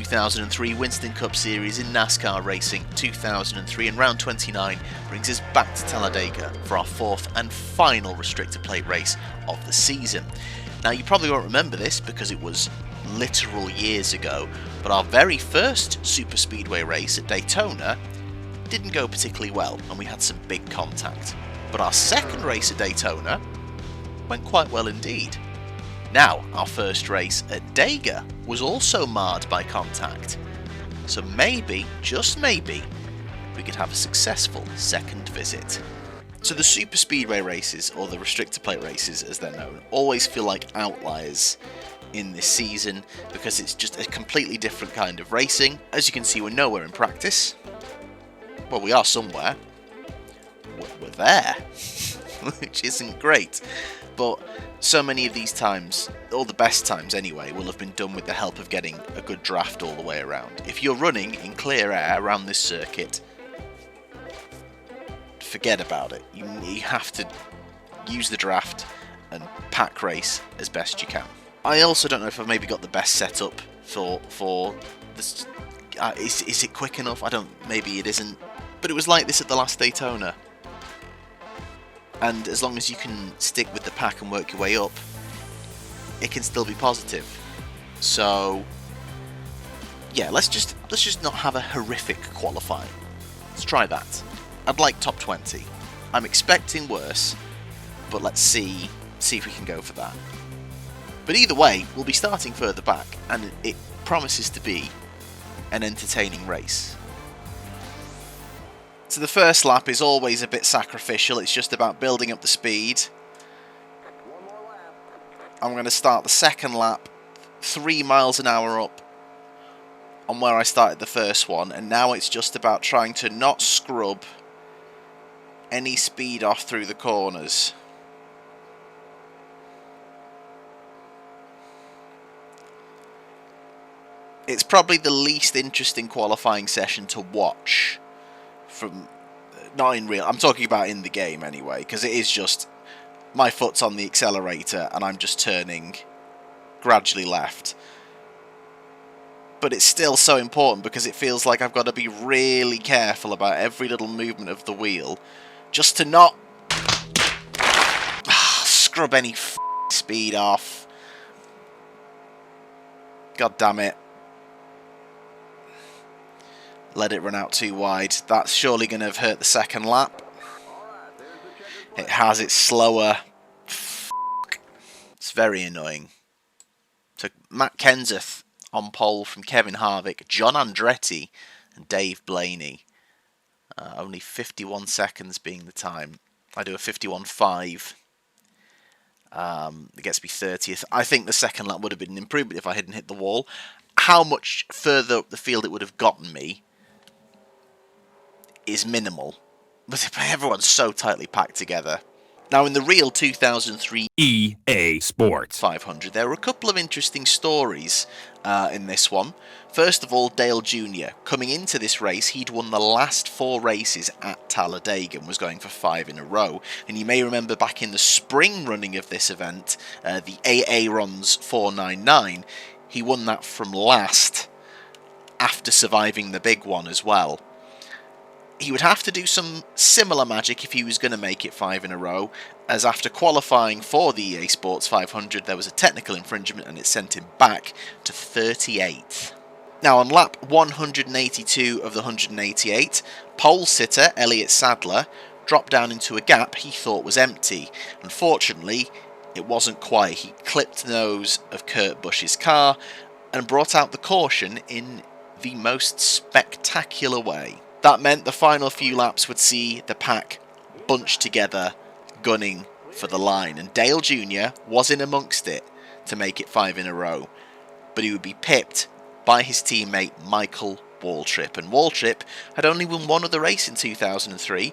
2003 Winston Cup Series in NASCAR Racing 2003, and round 29 brings us back to Talladega for our fourth and final restrictor plate race of the season. Now, you probably won't remember this because it was literal years ago, but our very first Superspeedway race at Daytona didn't go particularly well and we had some big contact. But our second race at Daytona went quite well indeed. Now, our first race at Dega was also marred by contact. So maybe, just maybe, we could have a successful second visit. So the Superspeedway races, or the restrictor plate races as they're known, always feel like outliers in this season because it's just a completely different kind of racing. As you can see, we're nowhere in practice. Well, we are somewhere. We're there, which isn't great. But so many of these times, or the best times anyway, will have been done with the help of getting a good draft all the way around. If you're running in clear air around this circuit, forget about it. You have to use the draft and pack race as best you can. I also don't know if I've maybe got the best setup for this. Is it quick enough? Maybe it isn't. But it was like this at the last Daytona. And as long as you can stick with the pack and work your way up, it can still be positive. So yeah, let's just not have a horrific qualifying. Let's try that. I'd like top 20. I'm expecting worse, but let's see if we can go for that. But either way, we'll be starting further back, and it promises to be an entertaining race. So the first lap is always a bit sacrificial. It's just about building up the speed. I'm going to start the second lap 3 miles an hour up on where I started the first one, and now it's just about trying to not scrub any speed off through the corners. It's probably the least interesting qualifying session to watch. I'm talking about in the game anyway, because it is just my foot's on the accelerator and I'm just turning gradually left. But it's still so important because it feels like I've got to be really careful about every little movement of the wheel just to not scrub any speed off. God damn it. Let it run out too wide. That's surely going to have hurt the second lap. It has. It's slower. It's very annoying. So Matt Kenseth on pole from Kevin Harvick, John Andretti and Dave Blaney. Only 51 seconds being the time. I do a 51.5. It gets me 30th. I think the second lap would have been an improvement if I hadn't hit the wall. How much further up the field it would have gotten me is minimal, but everyone's so tightly packed together. Now, in the real 2003 EA Sports 500, there were a couple of interesting stories in this one. First of all, Dale Jr. Coming into this race, he'd won the last 4 races at Talladega and was going for 5 in a row. And you may remember back in the spring running of this event, the Aaron's 499, he won that from last after surviving the big one as well. He would have to do some similar magic if he was going to make it 5 in a row, as after qualifying for the EA Sports 500 there was a technical infringement and it sent him back to 38th. Now, on lap 182 of the 188, pole sitter Elliott Sadler dropped down into a gap he thought was empty. Unfortunately, it wasn't quite. He clipped the nose of Kurt Busch's car and brought out the caution in the most spectacular way. That meant the final few laps would see the pack bunched together, gunning for the line. And Dale Jr. was in amongst it to make it 5 in a row. But he would be pipped by his teammate Michael Waltrip. And Waltrip had only won one other race in 2003.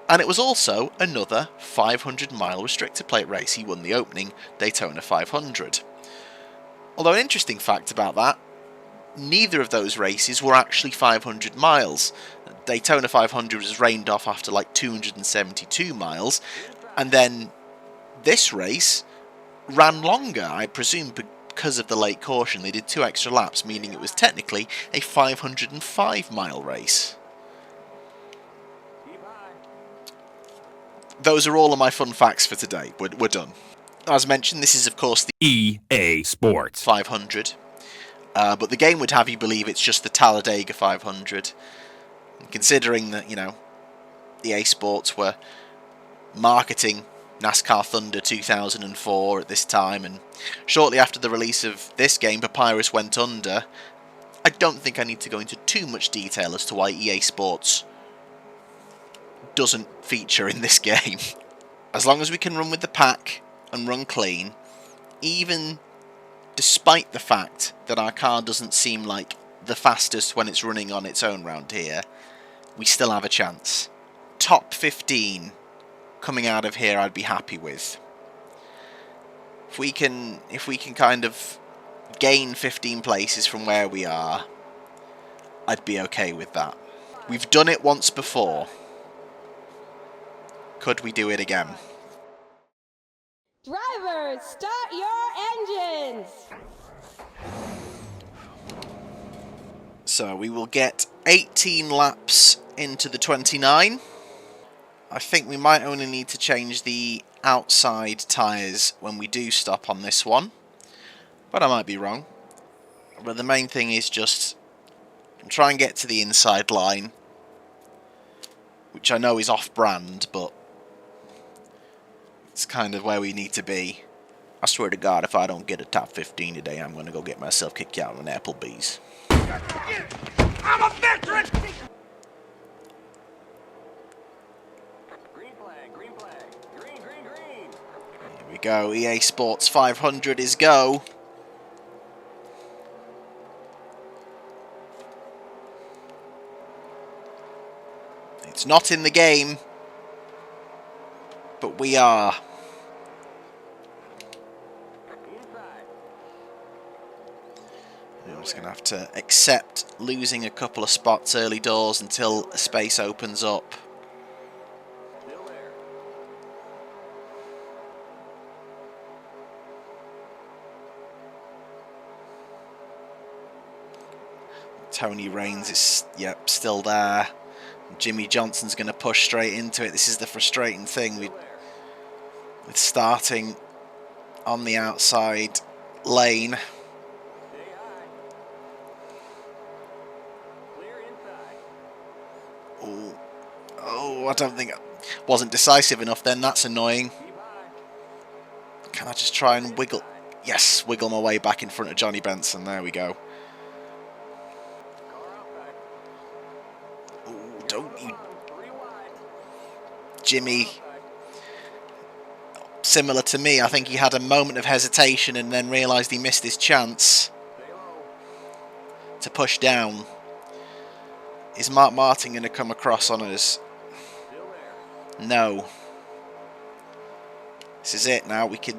And it was also another 500-mile restrictor plate race. He won the opening Daytona 500. Although an interesting fact about that, neither of those races were actually 500 miles. Daytona 500 was rained off after like 272 miles, and then this race ran longer, I presume because of the late caution, they did 2 extra laps, meaning it was technically a 505-mile race. Those are all of my fun facts for today. We're done. As mentioned, this is of course the EA Sports 500, but the game would have you believe it's just the Talladega 500. And considering that, you know, EA Sports were marketing NASCAR Thunder 2004 at this time, and shortly after the release of this game, Papyrus went under. I don't think I need to go into too much detail as to why EA Sports doesn't feature in this game. As long as we can run with the pack and run clean, even despite the fact that our car doesn't seem like the fastest when it's running on its own round here, we still have a chance. Top 15 coming out of here I'd be happy with. If we can kind of gain 15 places from where we are, I'd be okay with that. We've done it once before. Could we do it again? Drivers, start your engines! So we will get 18 laps into the 29. I think we might only need to change the outside tyres when we do stop on this one, but I might be wrong. But the main thing is just try and get to the inside line, which I know is off-brand, but it's kind of where we need to be. I swear to God, if I don't get a top 15 today, I'm going to go get myself kicked out of an Applebee's. I'm a veteran! Green flag, green flag. Green, green, green. Here we go. EA Sports 500 is go. It's not in the game, but we are. I'm just going to have to accept losing a couple of spots early doors until a space opens up. Tony Raines is, yep, still there. Jimmy Johnson's going to push straight into it. This is the frustrating thing with starting on the outside lane. Oh, I don't think I wasn't decisive enough then. That's annoying. Can I just try and wiggle? Yes, wiggle my way back in front of Johnny Benson. There we go. Oh, don't you... Jimmy, similar to me, I think he had a moment of hesitation and then realised he missed his chance to push down. Is Mark Martin going to come across on us? No. This is it now. We can...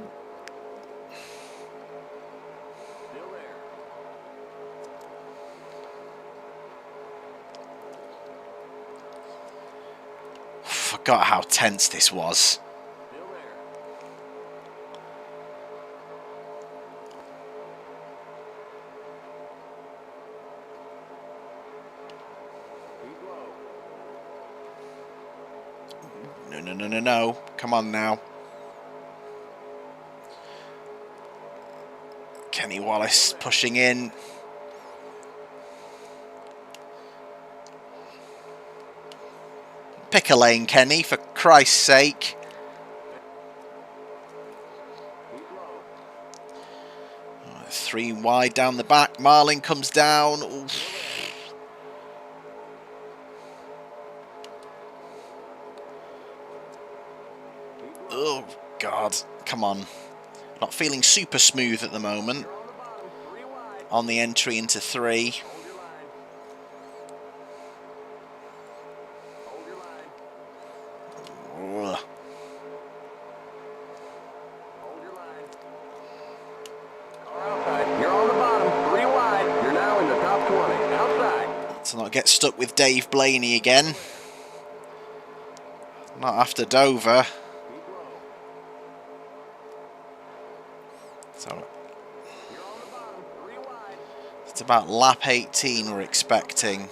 Forgot how tense this was. No. Come on now. Kenny Wallace pushing in. Pick a lane, Kenny, for Christ's sake. Oh, 3 wide down the back. Marlin comes down. Oof. Oh, God. Come on. Not feeling super smooth at the moment. On the entry into 3. Ugh. You're on the bottom, 3 wide. You're now in the top 20. Outside. Let's not get stuck with Dave Blaney again. Not after Dover. So It's about lap 18 we're expecting.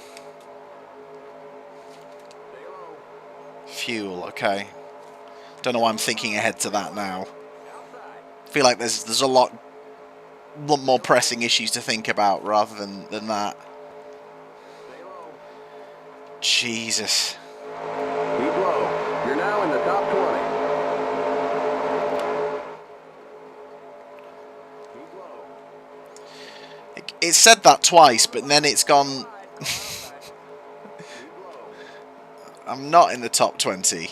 Fuel, okay. Don't know why I'm thinking ahead to that now. I feel like there's a lot more pressing issues to think about rather than that. Jesus. Keep low. You're now in the top 20. Keep low. It said that twice, but then it's gone. I'm not in the top 20.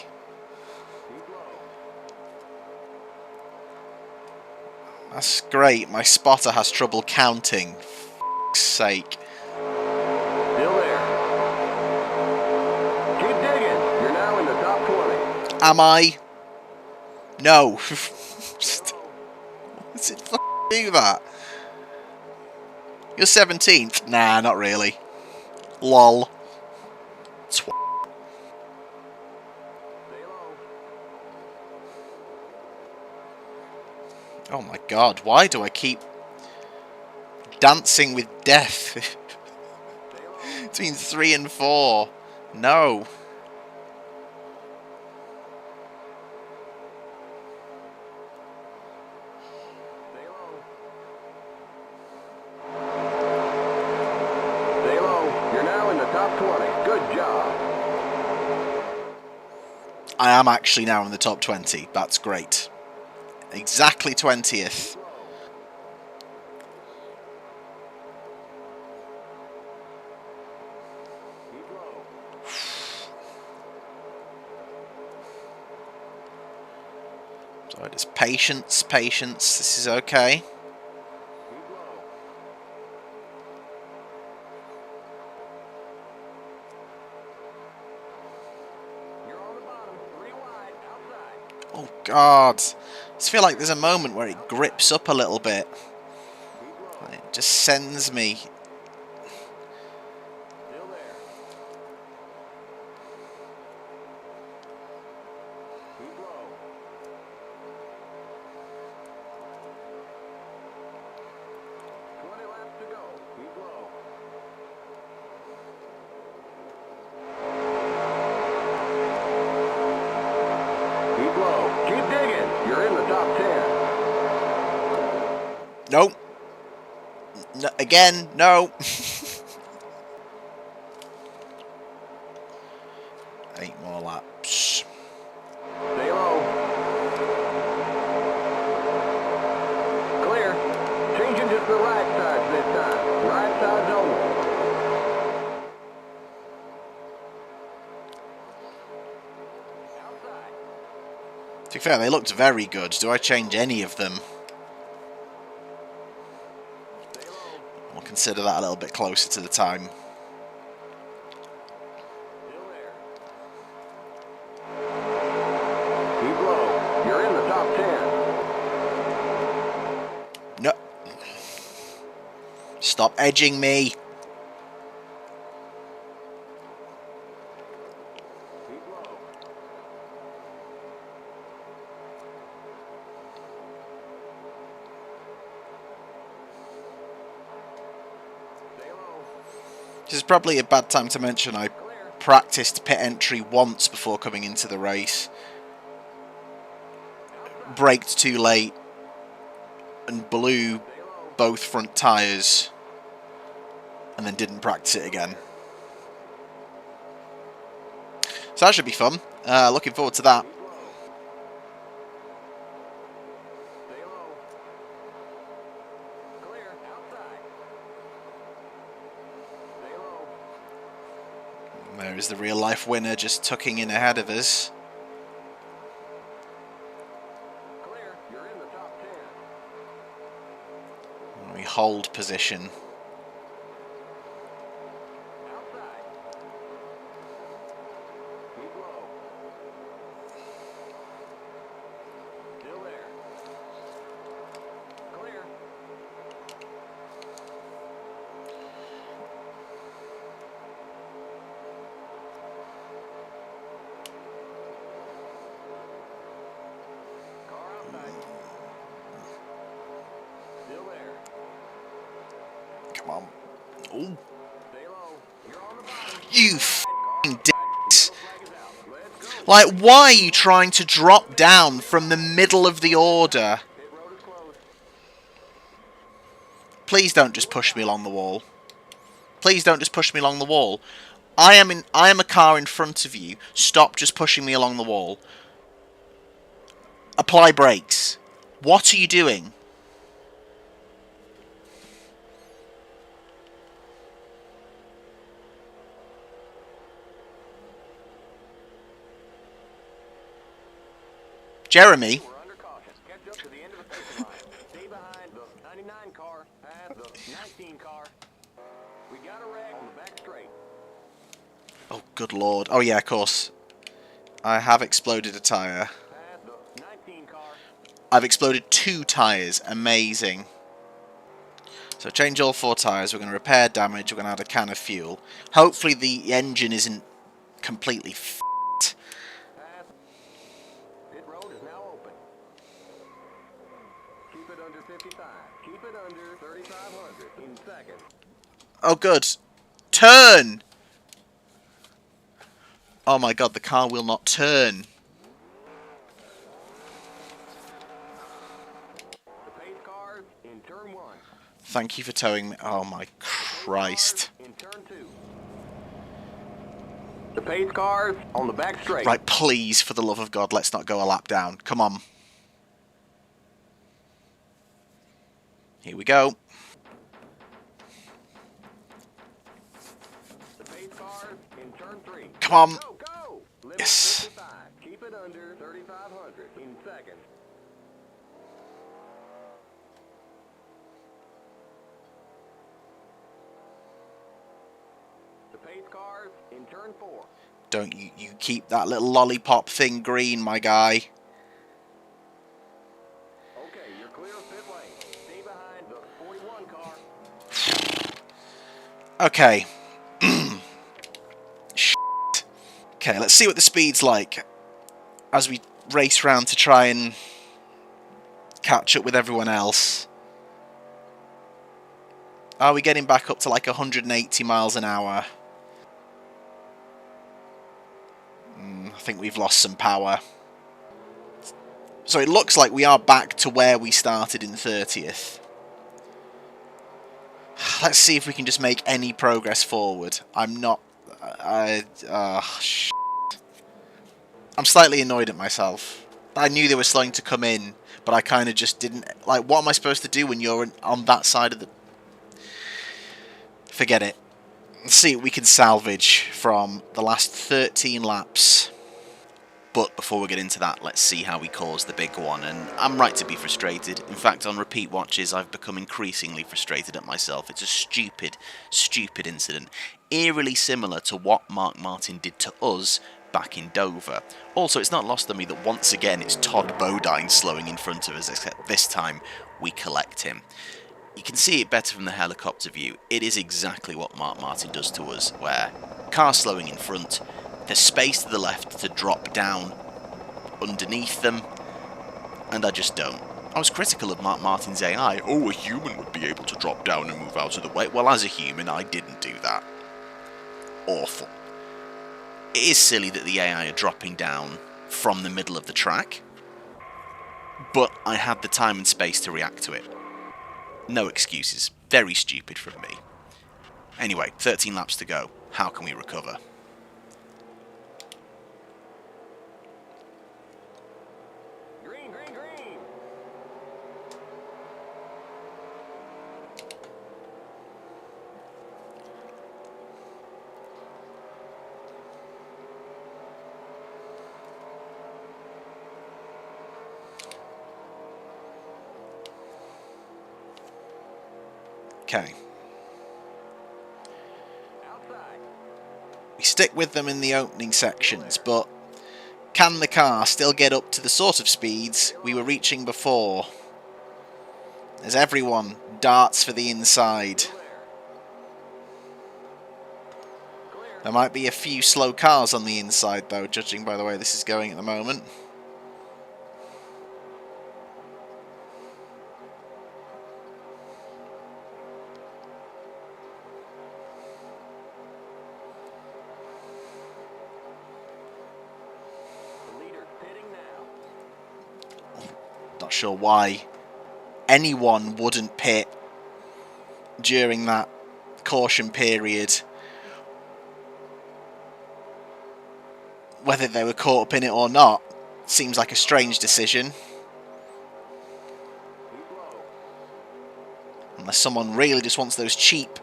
That's great. My spotter has trouble counting. For sake. Still there. Keep digging. You're now in the top 20. Am I? No. Does it do that? You're 17th? Nah, not really. Lol. Oh my god, why do I keep dancing with death between 3 and 4? No. Stay low. You're now in the top 20. Good job. I am actually now in the top 20. That's great. Exactly 20th. So just patience, patience. This is okay. Oh god. I just feel like there's a moment where it grips up a little bit. It just sends me. Keep low. Keep digging. You're in the top 10. Nope. No, again, no. 8 more laps. Stay low. Clear. Changing to the right side this time. Right side's only. To be fair, they looked very good. Do I change any of them? We'll consider that a little bit closer to the time. Keep low. You're in the top 10. No. Stop edging me. Keep low. Stay low. This is probably a bad time to mention I practiced pit entry once before coming into the race. Braked too late and blew both front tyres and then didn't practice it again. So that should be fun. Looking forward to that. Stay low. Clear. Outside. Stay low. There is the real life winner just tucking in ahead of us. Clear. You're in the top 10. And we hold position. Outside. Keep low. Still there. Clear. Car outside. Still there. Ooh. Stay low. You're on the bottom. You f***ing dicks. Flag is out. Let's go. Like, why are you trying to drop down from the middle of the order? Pit road is closed. Please don't just push me along the wall. Please don't just push me along the wall. I am a car in front of you. Stop just pushing me along the wall. Apply brakes. What are you doing? Jeremy? We're under caution. Catch up to the end of the finishing line. Stay behind the 99 car. Past the 19 car. We got a wreck on the back straight. Oh, good lord. Oh, yeah, of course. I have exploded a tyre. Past the 19 car. I've exploded 2 tyres. Amazing. So change all 4 tyres. We're going to repair damage. We're going to add a can of fuel. Hopefully the engine isn't completely f***ed. Past. Pit road is now open. Keep it under 55. Keep it under 3,500 in seconds. Oh, good. Turn! Oh my god, the car will not turn. The pace cars in turn 1. Thank you for towing me. Oh my Christ. In turn 2. The pace cars on the back straight. Right, please, for the love of God, let's not go a lap down. Come on. Here we go. The pace cars in turn 3. Come on. Go, go! Limit Yes. 55. Keep it under 3,500 in seconds. The pace cars in turn 4. Don't you keep that little lollipop thing green, my guy. Okay, you're clear of pit lane. Stay behind the 41 car. Okay. Shit. Okay, let's see what the speed's like as we race round to try and catch up with everyone else. Are we getting back up to like 180 miles an hour? I think we've lost some power. So it looks like we are back to where we started in 30th. Let's see if we can just make any progress forward. I'm not... shit. I'm slightly annoyed at myself. I knew they were slowing to come in, but I kind of just didn't... Like, what am I supposed to do when you're on that side of the... Forget it. Let's see what we can salvage from the last 13 laps. But before we get into that, let's see how we caused the big one. And I'm right to be frustrated. In fact, on repeat watches, I've become increasingly frustrated at myself. It's a stupid, stupid incident. Eerily similar to what Mark Martin did to us back in Dover. Also, it's not lost on me that once again it's Todd Bodine slowing in front of us, except this time we collect him. You can see it better from the helicopter view. It is exactly what Mark Martin does to us, where car slowing in front, there's space to the left to drop down underneath them, and I just don't. I was critical of Mark Martin's AI. Oh, a human would be able to drop down and move out of the way. Well, as a human, I didn't do that. Awful. It is silly that the AI are dropping down from the middle of the track, but I had the time and space to react to it. No excuses. Very stupid from me. Anyway, 13 laps to go. How can we recover? Green, green, green. Okay. Outside. We stick with them in the opening sections, but can the car still get up to the sort of speeds we were reaching before? As everyone darts for the inside. There might be a few slow cars on the inside though, judging by the way this is going at the moment. Not sure why anyone wouldn't pit during that caution period, whether they were caught up in it or not. Seems like a strange decision. Unless someone really just wants those cheap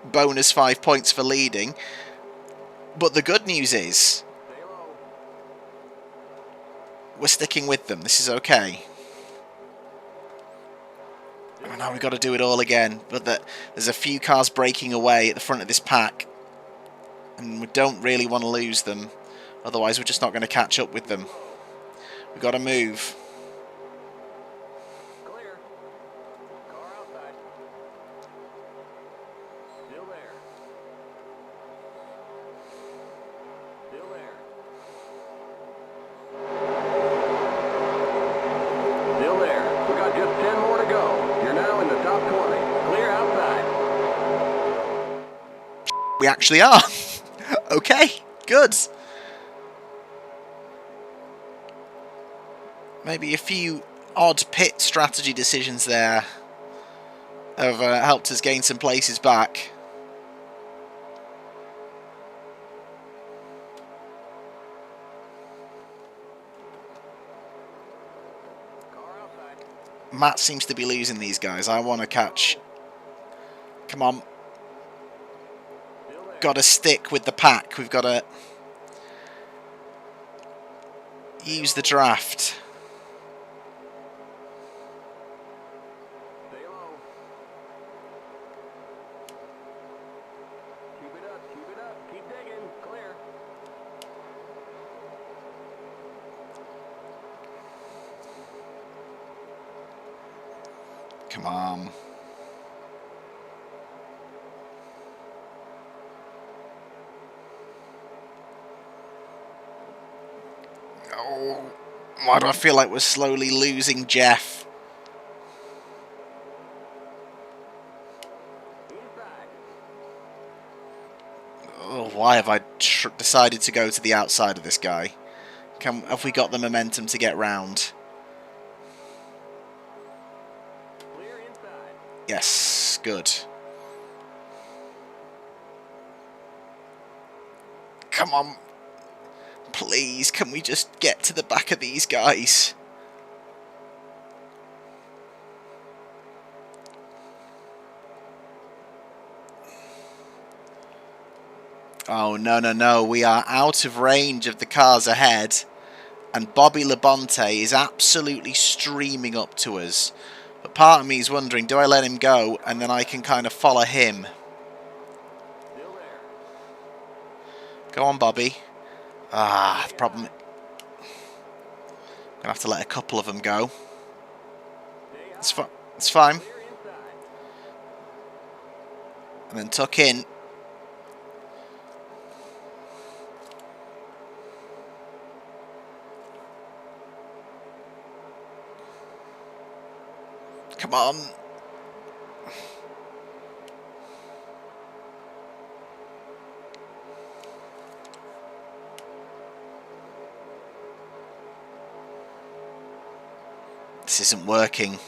bonus 5 points for leading. But the good news is, we're sticking with them. This is okay. Oh, now we've got to do it all again. But there's a few cars breaking away at the front of this pack. And we don't really want to lose them. Otherwise, we're just not going to catch up with them. We've got to move. Clear. Car outside. Still there. Still there. Still there. We got just 10 more to go. You're now in the top 20. Clear outside. We actually are. Okay, good. Maybe a few odd pit strategy decisions there have helped us gain some places back. Matt seems to be losing these guys. I want to catch. Come on. Got to stick with the pack. We've got to use the draft. Stay low. Keep it up, keep it up. Keep digging. Clear. Come on. Oh, why do I feel like we're slowly losing Jeff? Inside. Oh, why have I decided to go to the outside of this guy? Have we got the momentum to get round? Clear inside. Yes, good. Come on. Please, can we just get to the back of these guys? Oh, no, no, no. We are out of range of the cars ahead. And Bobby Labonte is absolutely streaming up to us. But part of me is wondering, do I let him go and then I can kind of follow him? Still there. Go on, Bobby. Ah, the problem... Gonna have to let a couple of them go. It's fine. Clear inside. And then tuck in. Come on. This isn't working.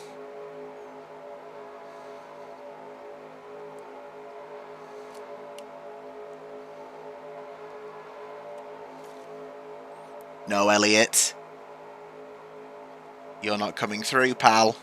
No, Elliot. You're not coming through, pal.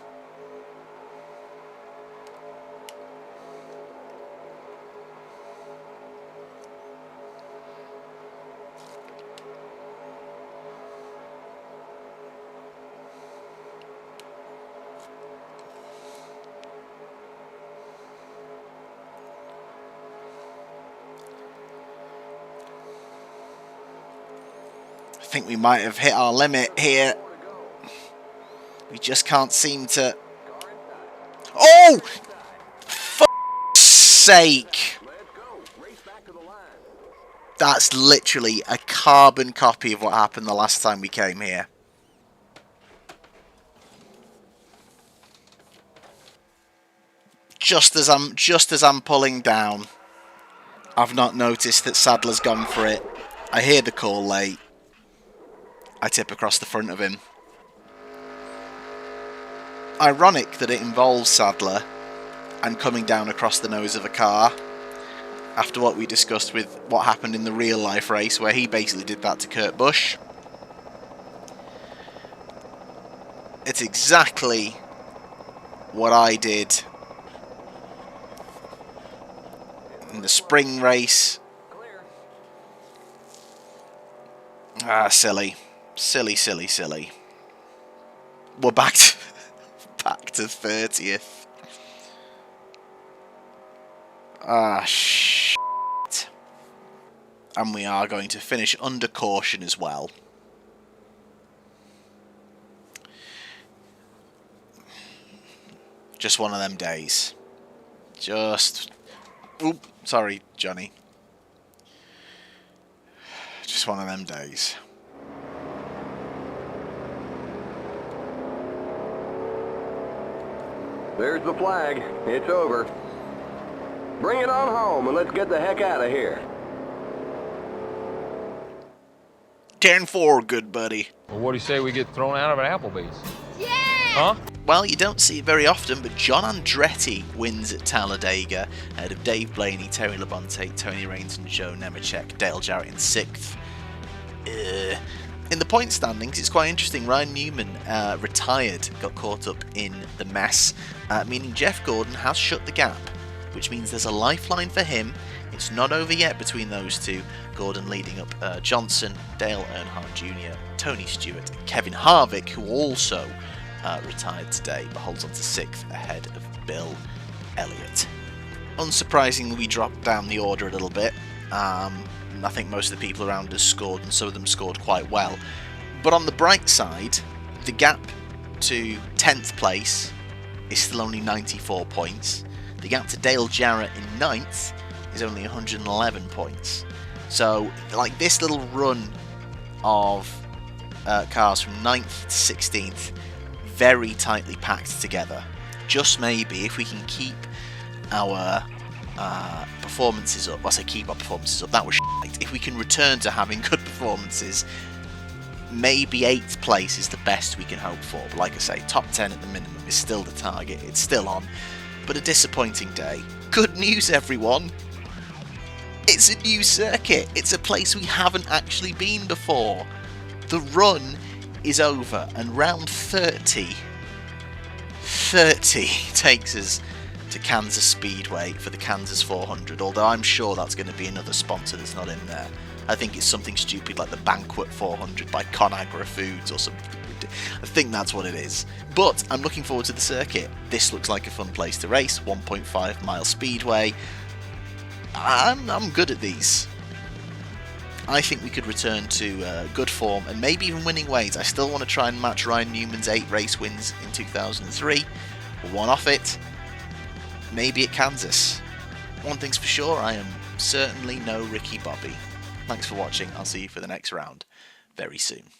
I think we might have hit our limit here. We just can't seem to... Oh! For sake! That's literally a carbon copy of what happened the last time we came here. Just as I'm pulling down, I've not noticed that Sadler's gone for it. I hear the call late. I tip across the front of him. Ironic that it involves Sadler and coming down across the nose of a car, after what we discussed with what happened in the real life race, where he basically did that to Kurt Busch. It's exactly what I did in the spring race. Ah, silly. Silly, silly, silly. We're back to, back to 30th. Ah, shit. And we are going to finish under caution as well. Just one of them days. Just... Oop, sorry, Johnny. Just one of them days. There's the flag. It's over. Bring it on home and let's get the heck out of here. 10-4, good buddy. Well, what do you say we get thrown out of an Applebee's? Yeah! Huh? Well, you don't see it very often, but John Andretti wins at Talladega ahead of Dave Blaney, Terry Labonte, Tony Raines and Joe Nemechek, Dale Jarrett in 6th. In the point standings, it's quite interesting. Ryan Newman retired, got caught up in the mess, meaning Jeff Gordon has shut the gap, which means there's a lifeline for him. It's not over yet between those two. Gordon leading up Johnson, Dale Earnhardt Jr., Tony Stewart, Kevin Harvick, who also retired today, but holds on to 6th ahead of Bill Elliott. Unsurprisingly, we dropped down the order a little bit. I think most of the people around us scored, and some of them scored quite well. But on the bright side, the gap to 10th place is still only 94 points. The gap to Dale Jarrett in 9th is only 111 points. So, like, this little run of cars from 9th to 16th, very tightly packed together. Just maybe, if we can keep our performances up, I say keep our performances up, that was shite. If we can return to having good performances, maybe 8th place is the best we can hope for. But like I say, top 10 at the minimum is still the target, it's still on. But a disappointing day. Good news, everyone! It's a new circuit. It's a place we haven't actually been before. The run is over, and round 30 takes us to Kansas Speedway for the Kansas 400, although I'm sure that's going to be another sponsor that's not in there. I think it's something stupid like the Banquet 400 by ConAgra Foods or something. I think that's what it is. But I'm looking forward to the circuit. This looks like a fun place to race. 1.5 mile speedway. I'm good at these. I think we could return to good form and maybe even winning ways. I still want to try and match Ryan Newman's 8 race wins in 2003. One off it. Maybe at Kansas. One thing's for sure, I am certainly no Ricky Bobby. Thanks for watching. I'll see you for the next round very soon.